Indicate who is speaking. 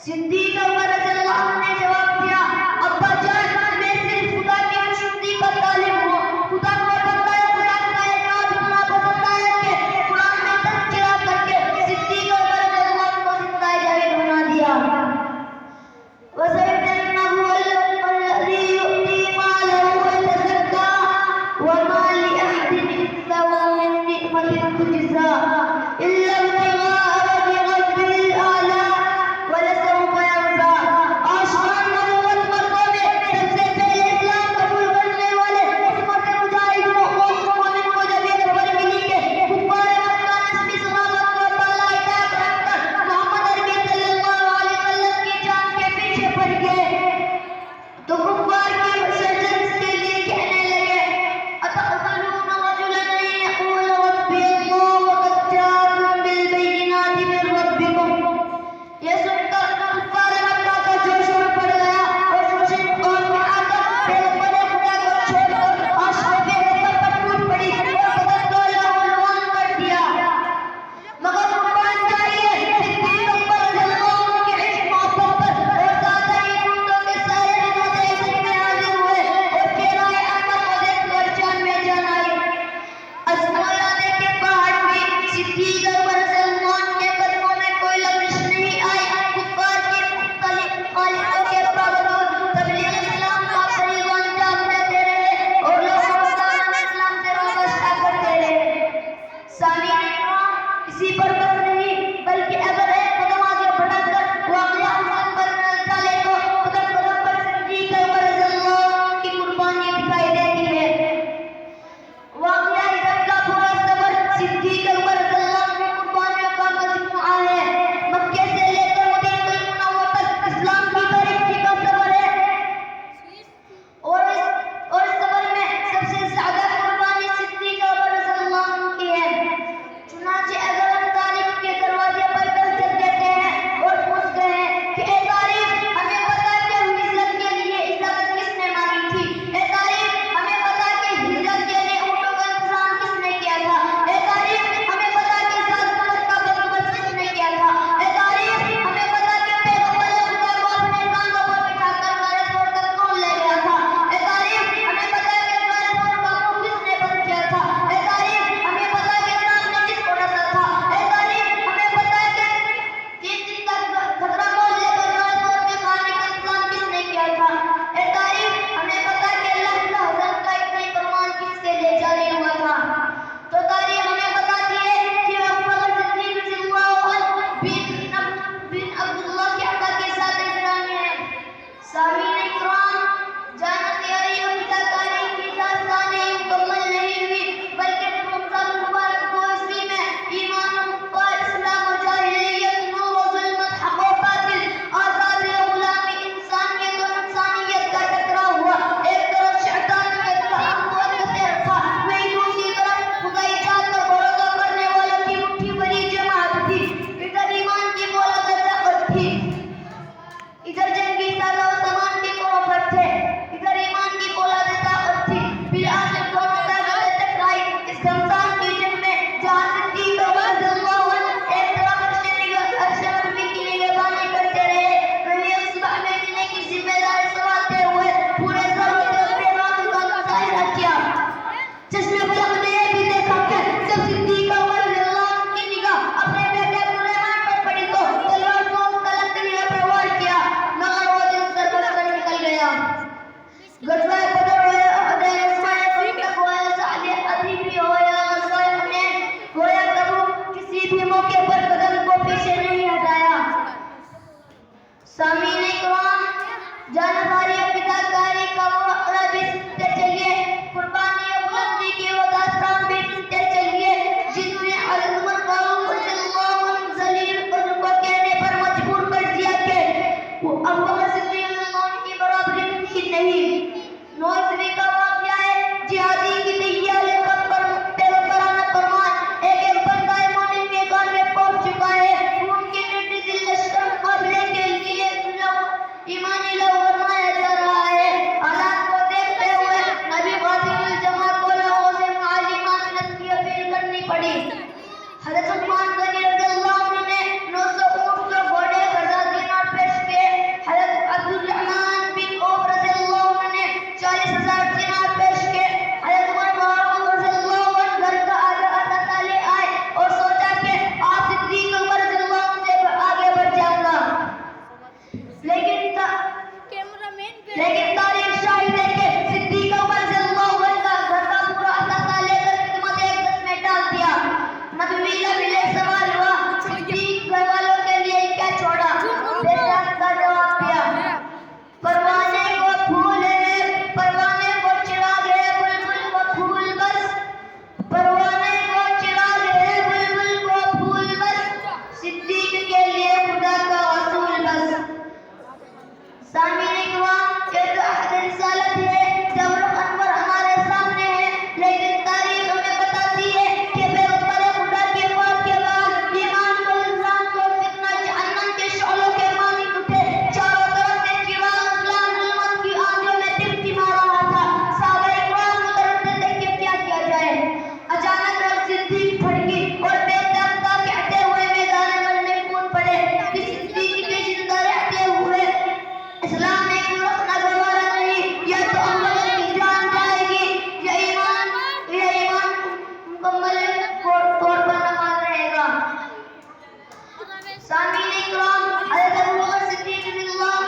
Speaker 1: صدیق عمر رضی اللہ عنہ نے جواب دیا، ابا جان میں صرف خدا کی مشہوری کا طالب ہوں. خدا کو بندہ ہے، خدا کا اعتماد ہونا بنتا ہے کہ قرآن میں تذکرہ کر کے صدیق عمر رضی اللہ عنہ کو زندہ جاوید بنا دیا. وَسَيُجَنَّبُهَا الَّذِي يُؤْتِي مَالَهُ وَيَتَزَكَّىٰ وَمَا لِأَحَدٍ عِندَهُ مِن نِّعْمَةٍ تُجْزَىٰ إِلَّا ابْتِغَاءَ وَجْهِ رَبِّهِ الْأَعْلَىٰ وَلَسَوْفَ يَرْضَىٰ. آسمان نبوت مردوں میں سب سے پہلے اسلام قبول کرنے والے عصمت مجاہد مومن کو جب یہ خبر ملی کہ کفار مکہ نسبی صحابہ کو تعالیٰ اطاعت رکھ کر محمد عربی صلی اللہ علیہ وسلم کی جان کے پیچھے پڑ گئے تو کفار کی مسجد کے لیے کہنے لگے، أَتَقْتُلُونَ رَجُلًا أَن يَقُولَ رَبِّيَ اللَّهُ وَقَدْ جَاءَكُم بِالْبَيِّنَاتِ مِن رَّبِّكُمْ. یہ سن کر کفار مکہ کا جوش میں پڑ گیا اور مشرک قوم میں آ کر پیغمبر خدا کو چھوڑ کر عاشق پیغمبر پر ٹوٹ پڑی اور بدن ڈولا عنوان کر دیا. مگر قربان جائیے صدیق اکبر رضی اللہ عنہ کے عشق محبت پر اور زیادہ ہی اونٹوں کے سارے نماز عصر میں حاضر ہوئے اور چہرہ احمد کو دیکھ کر جان میں جان آئی. ازمویانے کے پہاڑ میں صدیق اکبر رضی اللہ عنہ کے قدموں میں کوئی لغزش نہیں آئی. کفار کی مختلف مخالفتوں کے باوجود تبلیغ اسلام کا فریضہ انجام دیتے رہے اور لوگوں کو دعوت اسلام سے وابستہ کرتے رہے. سامعین کرام، اسی پر بس نہیں بلکہ اگر ایک قدم آگے بڑھ کر واقعہ حسن پر نظر ڈالے تو قدم قدم پر صدیق اکبر رضی اللہ عنہ کی قربانی دکھائی دیتی ہے. واقعہ حسن کا پورا سفر صدیق اکبر رضی اللہ عنہ کی قربانیوں کا مجموعہ ہے. مکے سے لے کر مدینہ المنورہ تک اسلام کی تاریخی کا سفر ہے اور اس سفر میں سب سے زیادہ قربانی صدیق اکبر رضی اللہ عنہ کی ہے. چنانچہ اگر ہم تاریخ کے دروازے پر دستک دیتے ہیں اور پوچھتے ہیں کہ اے تاریخ ہمیں بتا کہ ہجرت کے لیے اجازت کس نے مانگی تھی، اے تاریخ ہمیں بتا کہ ہجرت کے لیے اونٹوں کا انتظام کس نے کیا تھا، اے تاریخ ہمیں بتا کہ سات نمبر کا بندوبست کس نے کیا تھا، اے تاریخ ہمیں بتا کہ پیغمبر خدا کو اپنے کاندھوں پر بٹھا کر غار ثور تک کون لے گیا تھا، اے تاریخ ہمیں بتا کہ غار ثور کا منہ کس نے بند کیا تھا، اے تاریخ ہمیں بتا کہ نام نے کس کو ڈسا تھا، اے تاریخ ہمیں بتا کہ 3 دن تک خطرہ مول لے کر غار ثور میں کھانے کا انتظام کس نے کیا تھا، اے تاریخ ہمیں بتا کہ اللہ کا حضرت کا اتنا ہی فرمان کس کے لے جاری ہوا تھا. تو تاریخ ہمیں بتاتی ہے کہ ابو بکر صدیق رضی اللہ عنہ بن عبداللہ کے عطا کے ساتھ گرامی ہے. سامعین کرام، جانت یاری اور فداکاری کی داستانیں مکمل نہیں ہوئی بلکہ 1992 میں ایمان و کفار، اسلام و جاہلیت، نور و ظلمت، حق و باطل، آزادی و غلامی، انسانیت و انسانیت کا ٹکراؤ ہوا. ایک طرف شیطانیت کا حق وقت رکھا، وہیں دوسری طرف خدائی ذات پر بھروسہ کرنے والوں کی مٹھی بھری جماعت تھی. ادھر ایمان کی فولاد طاقت تھی، ادھر جنگی سازو سامان کے کوفر تھے. ادھر ایمان کی فولاد طاقت تھی. بالآخر دونوں طاقتیں ٹکرائی. اس رمضان کی جنگ میں جہاں صدیق اکبر رضی اللہ عنہ ایک طرف عرش نبی کی نگہبانی کرتے رہے، وہیں اس صبح میں ملنے کی ذمہ داری سنبھالتے ہوئے پورے ضرور سے اپنے راز کا مظاہرہ کیا. چشم فلک نے یہ بھی دیکھا کہ جب صدیق اکبر رضی اللہ عنہ کی نگاہ اپنے بیٹے سلیمان پر پڑی تو تلوار کو اس طرف تلوار پر وار کیا، مگر وہ دل سر بس کر نکل گیا. غزوہ بدر ہو یا احد، غزوہ خندق ہو یا سعد ابی ہو یا غزوہ حنین ہو یا تبوک، کسی بھی موقع پر قدم کو پیچھے نہیں ہٹایا. سامعین کرام، جانبداری اور فداکاری کا وہ واقعہ بھی سنتے چلیے، قربانی اور بلندی کی وہ داستان بھی سنتے چلیے جس نے عظمت فاروق رضی اللہ عنہ ذلیل قدر کو کہنے پر مجبور کر دیا کہ وہ ابو بکر صدیق رضی اللہ عنہ کی برابری ممکن نہیں. 9ویں کا واقعہ ہے. جہادی کی تیاری کا پیغمبرانہ فرمان ایک بندہ مومن کے کان میں پہنچ چکا ہے. ان کے نڈر لشکر مقابلے کے لیے ایمانی لو فرمایا جا رہا ہے. حالات کو دیکھتے ہوئے نبی غازی الجماعت کو لوگوں سے معالمہ مدد کی اپیل کرنی پڑی. حضرت عثمان غنی رضی اللہ عنہ نے 900 اونٹ اور گھوڑے 1000 دینار پیش سامعین اکرام، حضرت ابوبکر صدیق رضی اللہ